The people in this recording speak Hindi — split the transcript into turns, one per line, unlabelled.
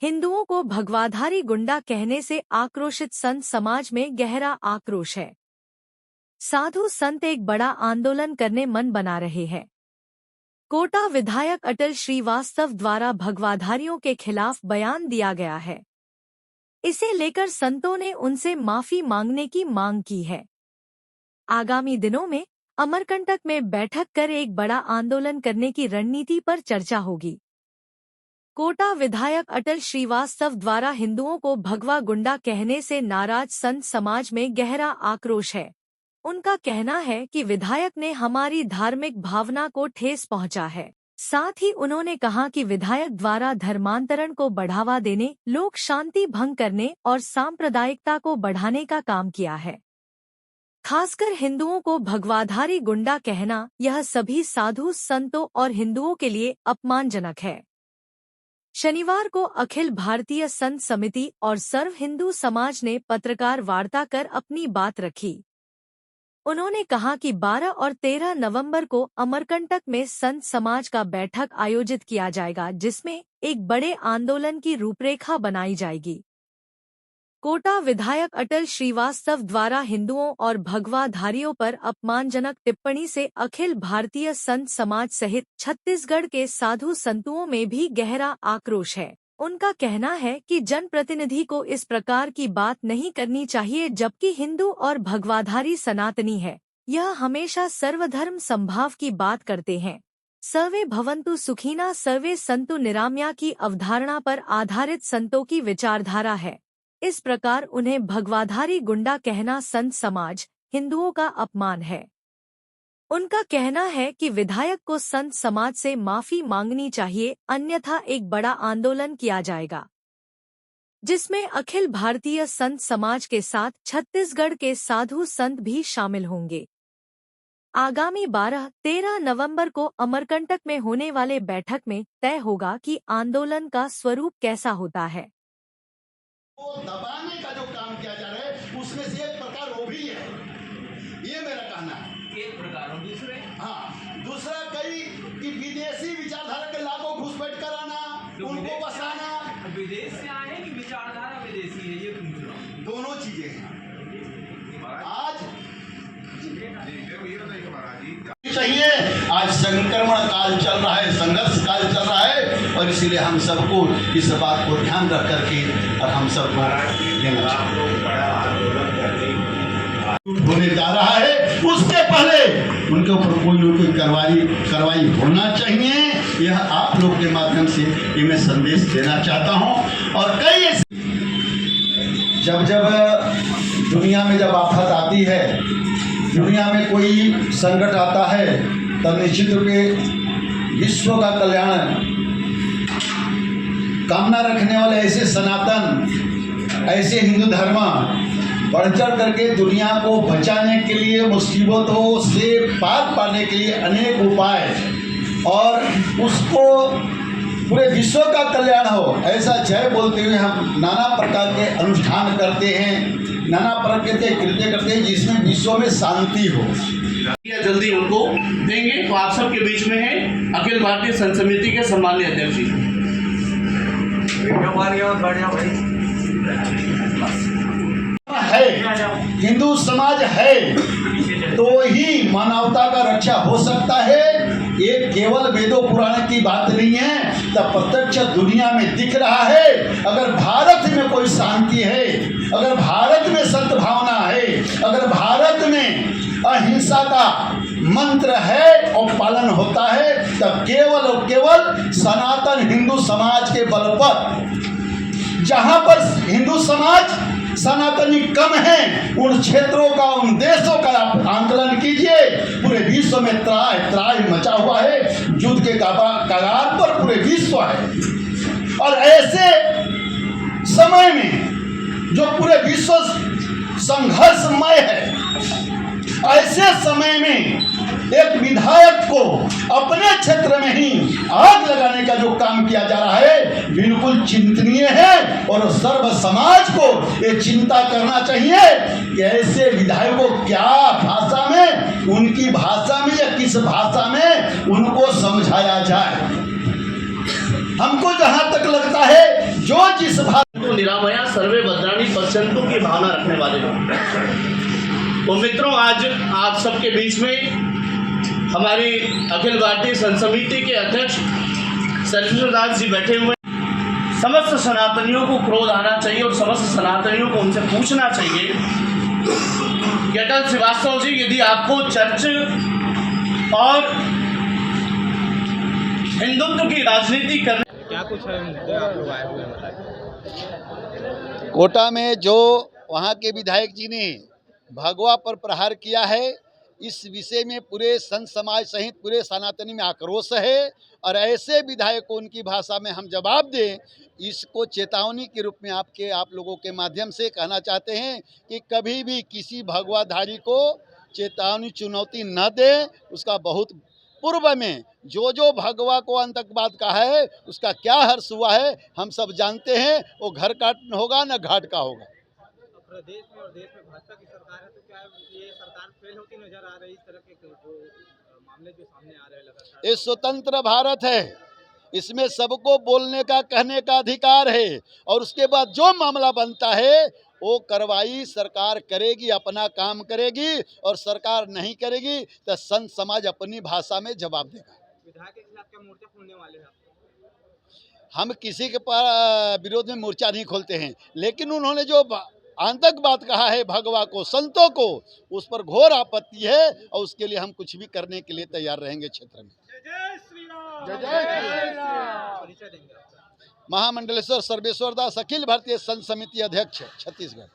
हिंदुओं को भगवाधारी गुंडा कहने से आक्रोशित संत समाज में गहरा आक्रोश है। साधु संत एक बड़ा आंदोलन करने मन बना रहे हैं। कोटा विधायक अटल श्रीवास्तव द्वारा भगवाधारियों के खिलाफ बयान दिया गया है। इसे लेकर संतों ने उनसे माफी मांगने की मांग की है। आगामी दिनों में अमरकंटक में बैठक कर एक बड़ा आंदोलन करने की रणनीति पर चर्चा होगी। कोटा विधायक अटल श्रीवास्तव द्वारा हिंदुओं को भगवा गुंडा कहने से नाराज संत समाज में गहरा आक्रोश है। उनका कहना है कि विधायक ने हमारी धार्मिक भावना को ठेस पहुंचा है। साथ ही उन्होंने कहा कि विधायक द्वारा धर्मांतरण को बढ़ावा देने, लोक शांति भंग करने और सांप्रदायिकता को बढ़ाने का काम किया है। खासकर हिंदुओं को भगवाधारी गुंडा कहना, यह सभी साधु संतों और हिंदुओं के लिए अपमानजनक है। शनिवार को अखिल भारतीय संत समिति और सर्व हिंदू समाज ने पत्रकार वार्ता कर अपनी बात रखी। उन्होंने कहा कि 12 और 13 नवंबर को अमरकंटक में संत समाज का बैठक आयोजित किया जाएगा, जिसमें एक बड़े आंदोलन की रूपरेखा बनाई जाएगी। कोटा विधायक अटल श्रीवास्तव द्वारा हिंदुओं और भगवाधारियों पर अपमानजनक टिप्पणी से अखिल भारतीय संत समाज सहित छत्तीसगढ़ के साधु संतों में भी गहरा आक्रोश है। उनका कहना है कि जनप्रतिनिधि को इस प्रकार की बात नहीं करनी चाहिए, जबकि हिंदू और भगवाधारी सनातनी है। यह हमेशा सर्वधर्म संभाव की बात करते हैं। सर्वे भवन्तु सुखिना सर्वे संतु निरामया की अवधारणा पर आधारित संतों की विचारधारा है। इस प्रकार उन्हें भगवाधारी गुंडा कहना संत समाज, हिंदुओं का अपमान है। उनका कहना है कि विधायक को संत समाज से माफी मांगनी चाहिए, अन्यथा एक बड़ा आंदोलन किया जाएगा, जिसमें अखिल भारतीय संत समाज के साथ छत्तीसगढ़ के साधु संत भी शामिल होंगे। आगामी 12-13 नवंबर को अमरकंटक में होने वाले बैठक में तय होगा कि आंदोलन का स्वरूप कैसा होता है।
वो दबाने का जो काम किया जा रहा है, उसमें से एक प्रकार वो भी है, ये मेरा कहना है।
एक प्रकार और
दूसरा कई कि विदेशी विचारधारा के लाखों घुसपैठ कराना, उनको बसाना।
विदेश से आए कि विचारधारा विदेशी है, ये पूछ रहा हूँ।
दोनों चीजें हैं। आज चाहिए, आज संक्रमण काल चल रहा है, संघर्ष काल चल रहा है, और इसलिए हम सबको इस बात को ध्यान रख करके और हम सबको होने जा रहा है, उसके पहले उनके ऊपर कोई न कोई कार्रवाई होना चाहिए। यह आप लोग के माध्यम से ये मैं संदेश देना चाहता हूँ। और कई जब दुनिया में जब आफत आती है, दुनिया में कोई संकट आता है, तब निश्चित रूप से विश्व का कल्याण कामना रखने वाले ऐसे सनातन, ऐसे हिंदू धर्म बढ़ चढ़ करके दुनिया को बचाने के लिए, मुसीबतों से पार पाने के लिए अनेक उपाय, और उसको पूरे विश्व का कल्याण हो, ऐसा जय बोलते हुए हम नाना प्रकार के अनुष्ठान करते हैं, नाना प्रकार के कृत्य करते हैं, जिसमें विश्व में शांति हो।
जल्दी उनको देंगे। तो आप सबके बीच में है अखिल भारतीय संत समिति के सम्माननीय अध्यक्ष जी।
है हिंदू समाज है तो ही मानवता का रक्षा हो सकता है। ये केवल वेदों पुराण की बात नहीं है, तब प्रत्यक्ष दुनिया में दिख रहा है। अगर भारत में कोई शांति है, अगर भारत में सद्भावना है, अगर भारत में अहिंसा का मंत्र है और पालन होता है, तब केवल और केवल सनातन हिंदू समाज के बल पर, जहाँ पर हिंदू समाज सनातनी कम है, उन क्षेत्रों का, उन देशों का आप आंकलन कीजिए। पूरे विश्व में त्राही मचा हुआ है, युद्ध के कगार पर पूरे विश्व है। और ऐसे समय में जो पूरे विश्व संघर्षमय है, ऐसे समय में एक विधायक को अपने क्षेत्र में ही आग लगाने का जो काम किया जा रहा है, बिल्कुल चिंतनीय है। और सर्व समाज को ये चिंता करना चाहिए कि ऐसे विधायकों क्या भाषा में, उनकी भाषा में या किस भाषा में उनको समझाया जाए। हमको जहाँ तक लगता है जो जिस भाषा
तो निरामया सर्वे भद्राणी पश्यंतु की भावना रखने वाले लोग। तो मित्रों, आज आप सबके बीच में हमारी अखिल भारतीय संत समिति के अध्यक्ष सर्वेश्वर दास जी बैठे हुए हैं। समस्त सनातनियों को क्रोध आना चाहिए और समस्त सनातनियों को उनसे पूछना चाहिए कि अटल श्रीवास्तव जी, यदि आपको चर्च और हिंदुत्व की राजनीति करने
क्या कुछ है मुद्दे आप लोग आए हुए हैं, बताइए।
कोटा में जो वहाँ के विधायक जी ने भगवा पर प्रहार किया है, इस विषय में पूरे संत समाज सहित पूरे सनातनी में आक्रोश है और ऐसे विधायक को उनकी भाषा में हम जवाब दें, इसको चेतावनी के रूप में आप लोगों के माध्यम से कहना चाहते हैं कि कभी भी किसी भगवाधारी को चेतावनी चुनौती न दें। उसका बहुत पूर्व में जो भगवा को आतंकवाद का है उसका क्या हर्ष हुआ है हम सब जानते हैं। वो घर का होगा न घाट का होगा।
प्रदेश में और देश में भाजपा की सरकार है, तो क्या ये सरकार फेल होती नजर आ रही है? इस तरह के जो मामले जो सामने आ रहे हैं लगातार।
ये स्वतंत्र भारत है, इसमें सबको बोलने का कहने का अधिकार है और उसके बाद जो मामला बनता है वो कार्रवाई सरकार करेगी, अपना काम करेगी और सरकार नहीं करेगी तो संत समाज अपनी भाषा में जवाब देगा।
विधायक के खिलाफ क्या मोर्चा खोलने वाले हैं?
हम किसी के विरोध में मोर्चा नहीं खोलते हैं, लेकिन उन्होंने जो आतंकवाद कहा है भगवा को, संतों को, उस पर घोर आपत्ति है और उसके लिए हम कुछ भी करने के लिए तैयार रहेंगे। क्षेत्र में
जय श्री राम।
जय श्री राम।
परिचय देंगे आपका?
महामंडलेश्वर सर्वेश्वर दास, अखिल भारतीय संत समिति अध्यक्ष, छत्तीसगढ़।